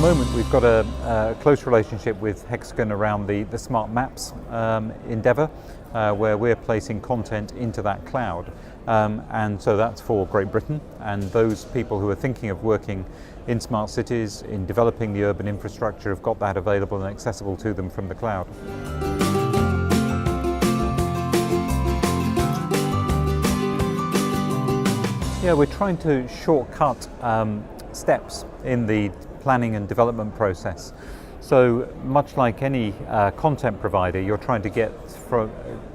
the moment we've got a close relationship with Hexagon around the smart maps endeavour, where we're placing content into that cloud. And so that's for Great Britain and those people who are thinking of working in smart cities, in developing the urban infrastructure, have got that available and accessible to them from the cloud. Yeah, we're trying to shortcut steps in the planning and development process. So much like any content provider, you're trying to get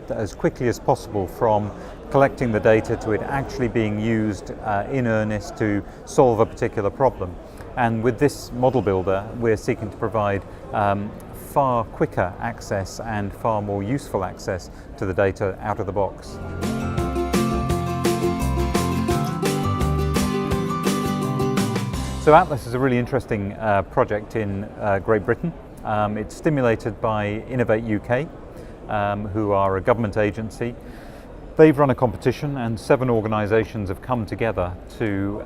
as quickly as possible from collecting the data to it actually being used in earnest to solve a particular problem. And with this model builder, we're seeking to provide far quicker access and far more useful access to the data out of the box. So Atlas is a really interesting project in Great Britain. It's stimulated by Innovate UK, who are a government agency. They've run a competition and 7 organisations have come together to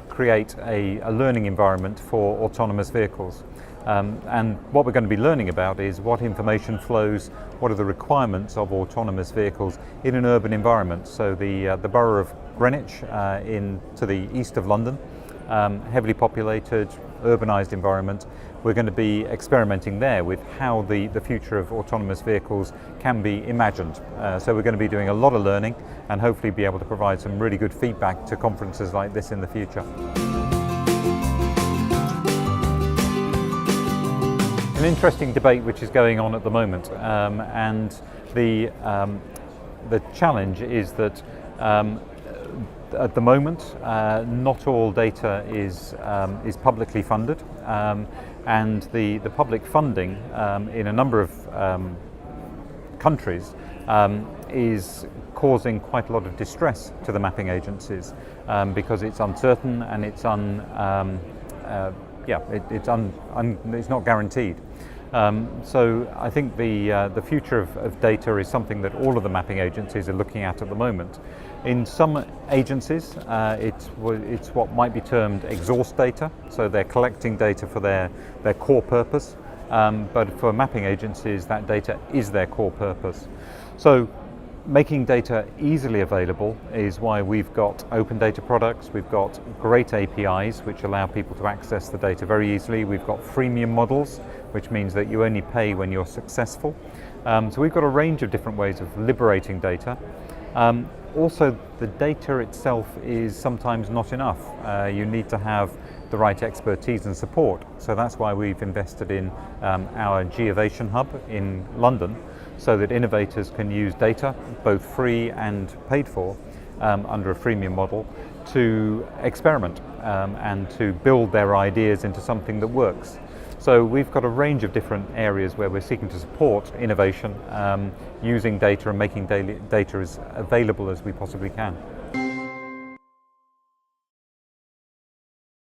create a learning environment for autonomous vehicles. And what we're going to be learning about is what information flows, what are the requirements of autonomous vehicles in an urban environment. So the Borough of Greenwich to the east of London, heavily populated, urbanised environment. We're going to be experimenting there with how the future of autonomous vehicles can be imagined. So we're going to be doing a lot of learning and hopefully be able to provide some really good feedback to conferences like this in the future. An interesting debate which is going on at the moment, and the challenge is that at the moment, not all data is publicly funded, and the public funding in a number of countries is causing quite a lot of distress to the mapping agencies because it's uncertain and it's not guaranteed. So I think the future of data is something that all of the mapping agencies are looking at the moment. In some agencies, it's what might be termed exhaust data, so they're collecting data for their core purpose, but for mapping agencies, that data is their core purpose. So making data easily available is why we've got open data products, we've got great APIs which allow people to access the data very easily, we've got freemium models, which means that you only pay when you're successful. So we've got a range of different ways of liberating data. Also, the data itself is sometimes not enough. You need to have the right expertise and support. So that's why we've invested in our GeoBuiz hub in London, so that innovators can use data, both free and paid for, under a freemium model, to experiment and to build their ideas into something that works. So we've got a range of different areas where we're seeking to support innovation using data and making data as available as we possibly can.